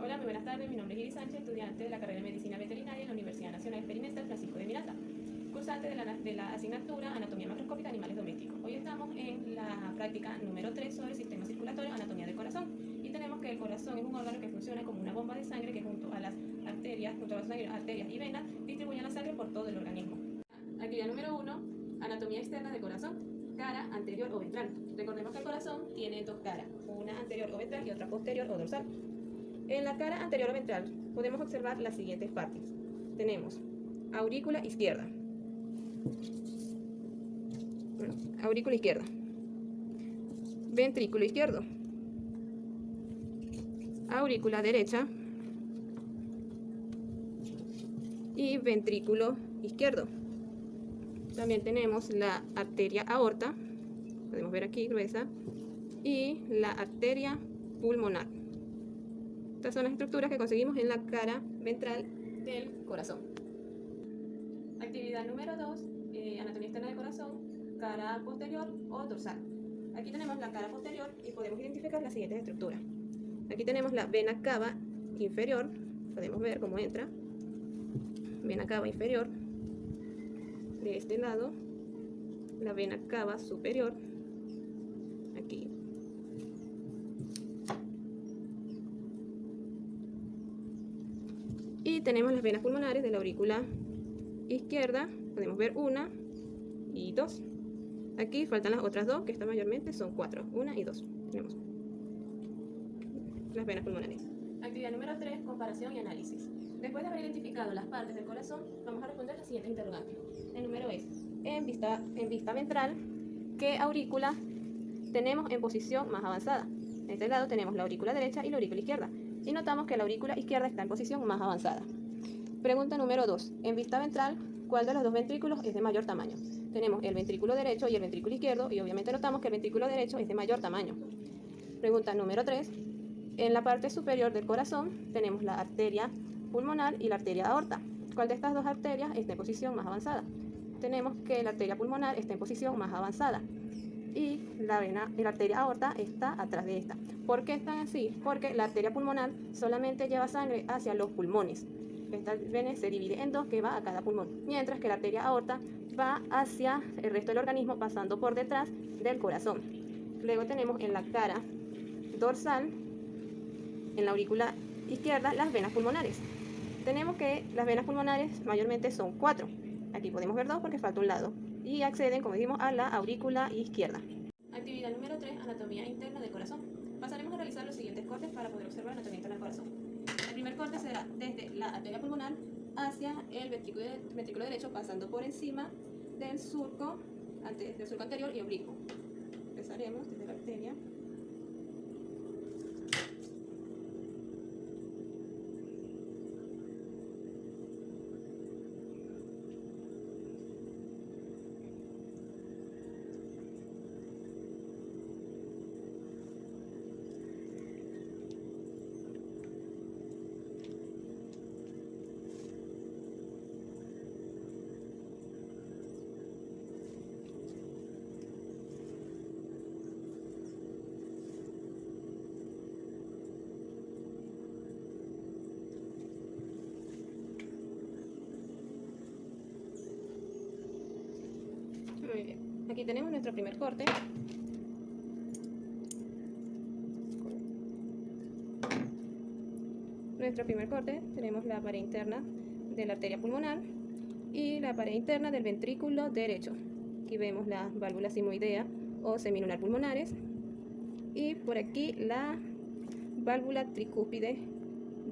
Hola, muy buenas tardes. Mi nombre es Iris Sánchez, estudiante de la carrera de Medicina Veterinaria en la Universidad Nacional Experimental Francisco de Miranda, cursante de la asignatura Anatomía Macroscópica de Animales Domésticos. Hoy estamos en la práctica número 3 sobre sistema circulatorio, anatomía del corazón. Y tenemos que el corazón es un órgano que funciona como una bomba de sangre que junto a las arterias y venas distribuyen la sangre por todo el organismo. Actividad número 1, anatomía externa del corazón, cara anterior o ventral. Recordemos que el corazón tiene dos caras, una anterior o ventral y otra posterior o dorsal. En la cara anterior o ventral podemos observar las siguientes partes. Tenemos aurícula izquierda, ventrículo izquierdo, aurícula derecha y ventrículo izquierdo. También tenemos la arteria aorta, podemos ver aquí gruesa, y la arteria pulmonar. Estas son las estructuras que conseguimos en la cara ventral del corazón. Actividad número 2, anatomía externa del corazón, cara posterior o dorsal. Aquí tenemos la cara posterior y podemos identificar las siguientes estructuras. Aquí tenemos la vena cava inferior, podemos ver cómo entra. Vena cava inferior. De este lado, la vena cava superior, aquí. Y tenemos las venas pulmonares de la aurícula izquierda, podemos ver una y dos. Aquí faltan las otras dos, que estas mayormente son 4, 1 y 2. Tenemos las venas pulmonares. Actividad número 3, comparación y análisis. Después de haber identificado las partes del corazón, vamos a responder las siguientes interrogantes. El número es, en vista ventral, ¿qué aurícula tenemos en posición más avanzada? En este lado tenemos la aurícula derecha y la aurícula izquierda. Y notamos que la aurícula izquierda está en posición más avanzada. Pregunta número 2. En vista ventral, ¿cuál de los dos ventrículos es de mayor tamaño? Tenemos el ventrículo derecho y el ventrículo izquierdo y obviamente notamos que el ventrículo derecho es de mayor tamaño. Pregunta número 3. En la parte superior del corazón tenemos la arteria pulmonar y la arteria aorta. ¿Cuál de estas dos arterias está en posición más avanzada? Tenemos que la arteria pulmonar está en posición más avanzada y la arteria aorta está atrás de esta. ¿Por qué están así? Porque la arteria pulmonar solamente lleva sangre hacia los pulmones. Esta vena se divide en dos que va a cada pulmón, mientras que la arteria aorta va hacia el resto del organismo pasando por detrás del corazón. Luego tenemos en la cara dorsal, en la aurícula izquierda, las venas pulmonares. Tenemos que las venas pulmonares mayormente son 4. Aquí podemos ver 2 porque falta un lado. Y acceden, como dijimos, a la aurícula izquierda. Actividad número 3, anatomía interna del corazón. Pasaremos a realizar los siguientes cortes para poder observar la anatomía interna del corazón. El primer corte será desde la arteria pulmonar hacia el ventrículo derecho, pasando por encima del surco anterior y oblicuo. Empezaremos desde la arteria. Muy bien, aquí tenemos nuestro primer corte. Tenemos la pared interna de la arteria pulmonar y la pared interna del ventrículo derecho. Aquí vemos las válvulas simoidea o semilunar pulmonares y por aquí la válvula tricúspide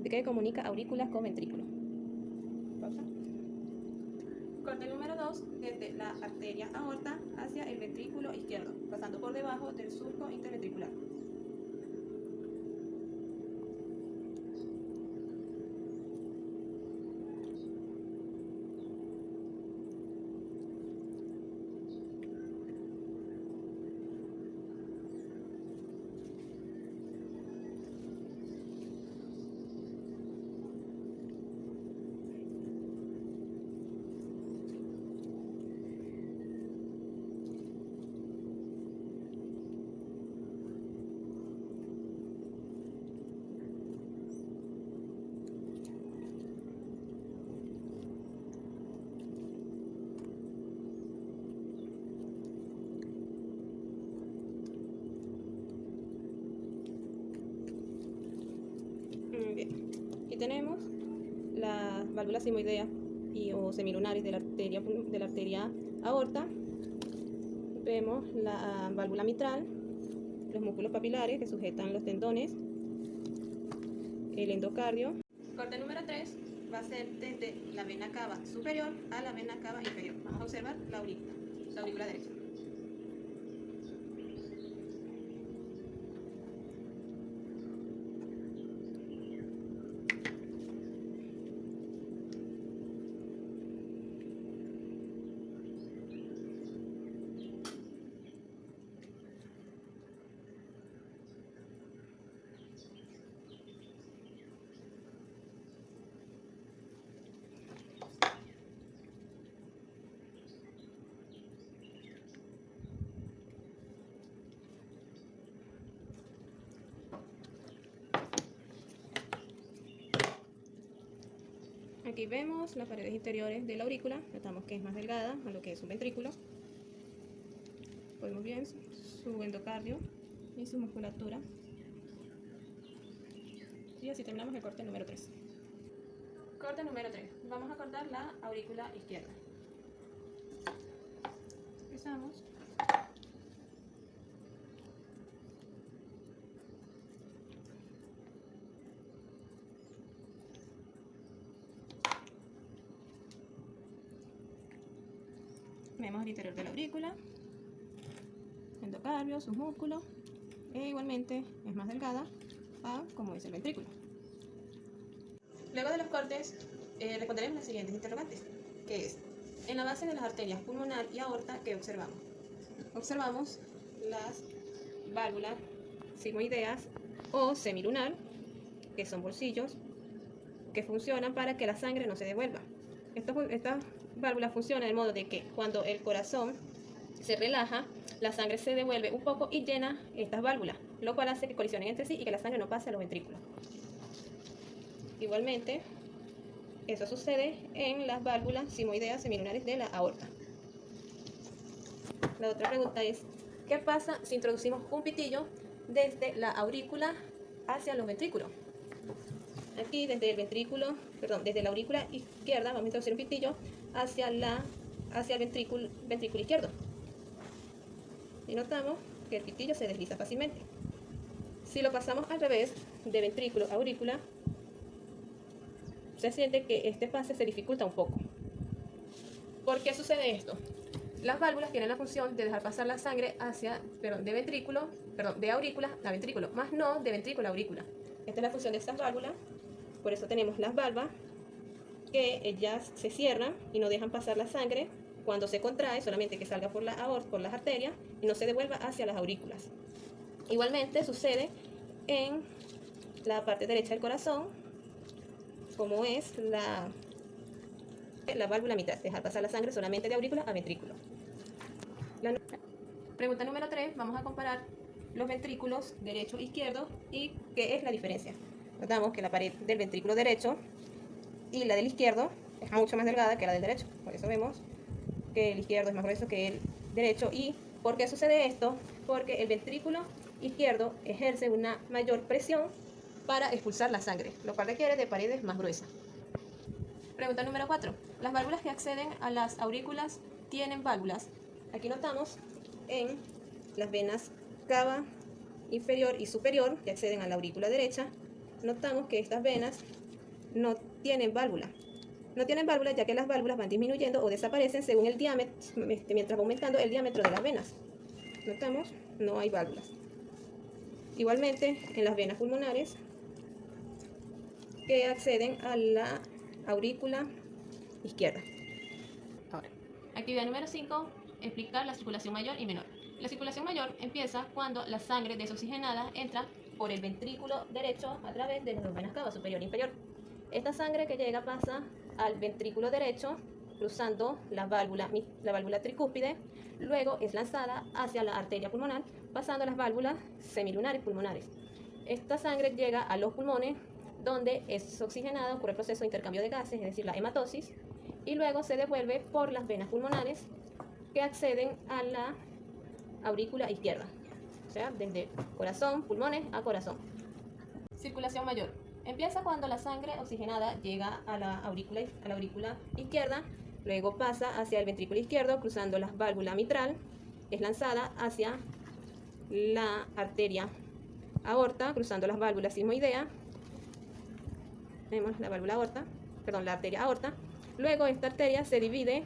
que comunica aurículas con ventrículo. Pausa. Corte número 2, desde la arteria aorta hacia el ventrículo izquierdo, pasando por debajo del surco interventricular. tenemos las válvulas simoideas o semilunares de la arteria aorta. Vemos la válvula mitral, los músculos papilares que sujetan los tendones, el endocardio. Corte número 3 va a ser desde la vena cava superior a la vena cava inferior. Vamos a observar la aurícula derecha. Aquí vemos las paredes interiores de la aurícula, notamos que es más delgada a lo que es un ventrículo. Podemos ver su endocardio y su musculatura. Y así terminamos el corte número 3. Corte número 3. Vamos a cortar la aurícula izquierda. Empezamos. Vemos el interior de la aurícula, endocardio, sus músculos, e igualmente es más delgada a como es el ventrículo. Luego de los cortes, responderemos las siguientes interrogantes, que es, en la base de las arterias pulmonar y aorta, ¿qué observamos? Observamos las válvulas sigmoideas o semilunar, que son bolsillos, que funcionan para que la sangre no se devuelva. Estas válvulas funcionan de modo de que cuando el corazón se relaja, la sangre se devuelve un poco y llena estas válvulas, lo cual hace que colisionen entre sí y que la sangre no pase a los ventrículos. Igualmente, eso sucede en las válvulas simoideas semilunares de la aorta. La otra pregunta es, ¿qué pasa si introducimos un pitillo desde la aurícula hacia los ventrículos? Aquí desde la aurícula izquierda vamos a introducir un pitillo hacia el ventrículo izquierdo. Y notamos que el pitillo se desliza fácilmente. Si lo pasamos al revés, de ventrículo a aurícula, se siente que este pase se dificulta un poco. ¿Por qué sucede esto? Las válvulas tienen la función de dejar pasar la sangre de aurícula a ventrículo, más no de ventrículo a aurícula. Esta es la función de estas válvulas. Por eso tenemos las valvas que ellas se cierran y no dejan pasar la sangre cuando se contrae, solamente que salga por las arterias y no se devuelva hacia las aurículas. Igualmente sucede en la parte derecha del corazón, como es la válvula mitral, dejar pasar la sangre solamente de aurícula a ventrículo. Pregunta número 3, vamos a comparar los ventrículos derecho e izquierdo y qué es la diferencia. Notamos que la pared del ventrículo derecho y la del izquierdo es mucho más delgada que la del derecho. Por eso vemos que el izquierdo es más grueso que el derecho. ¿Y por qué sucede esto? Porque el ventrículo izquierdo ejerce una mayor presión para expulsar la sangre, lo cual requiere de paredes más gruesas. Pregunta número 4. Las válvulas que acceden a las aurículas tienen válvulas. Aquí notamos en las venas cava inferior y superior que acceden a la aurícula derecha, notamos que estas venas no tienen válvula. No tienen válvula ya que las válvulas van disminuyendo o desaparecen según el diámetro, mientras va aumentando el diámetro de las venas. Notamos, no hay válvulas. Igualmente, en las venas pulmonares que acceden a la aurícula izquierda. Ahora, actividad número 5, explicar la circulación mayor y menor. La circulación mayor empieza cuando la sangre desoxigenada entra por el ventrículo derecho a través de las dos venas cava, superior e inferior. Esta sangre que llega pasa al ventrículo derecho, cruzando la válvula tricúspide, luego es lanzada hacia la arteria pulmonar, pasando las válvulas semilunares pulmonares. Esta sangre llega a los pulmones, donde es oxigenada por el proceso de intercambio de gases, es decir, la hematosis, y luego se devuelve por las venas pulmonares que acceden a la aurícula izquierda, o sea, desde corazón, pulmones a corazón. Circulación mayor. Empieza cuando la sangre oxigenada llega a la aurícula izquierda, luego pasa hacia el ventrículo izquierdo cruzando la válvula mitral, es lanzada hacia la arteria aorta cruzando las válvulas sigmoidea. Vemos la válvula aorta, perdón, la arteria aorta. Luego esta arteria se divide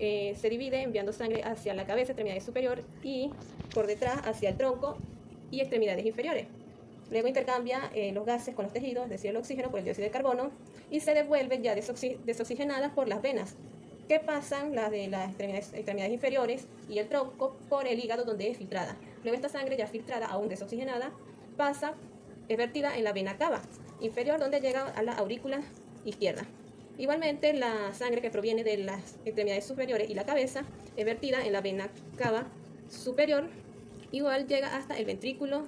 enviando sangre hacia la cabeza, extremidad superior, y por detrás hacia el tronco y extremidades inferiores. Luego intercambia los gases con los tejidos, es decir, el oxígeno por el dióxido de carbono, y se devuelven ya desoxigenadas por las venas, que pasan las de las extremidades inferiores y el tronco por el hígado, donde es filtrada. Luego esta sangre ya filtrada, aún desoxigenada, es vertida en la vena cava inferior, donde llega a la aurícula izquierda. Igualmente, la sangre que proviene de las extremidades superiores y la cabeza es vertida en la vena cava superior, igual llega hasta el ventrículo,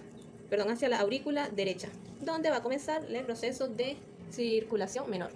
hacia la aurícula derecha, donde va a comenzar el proceso de circulación menor.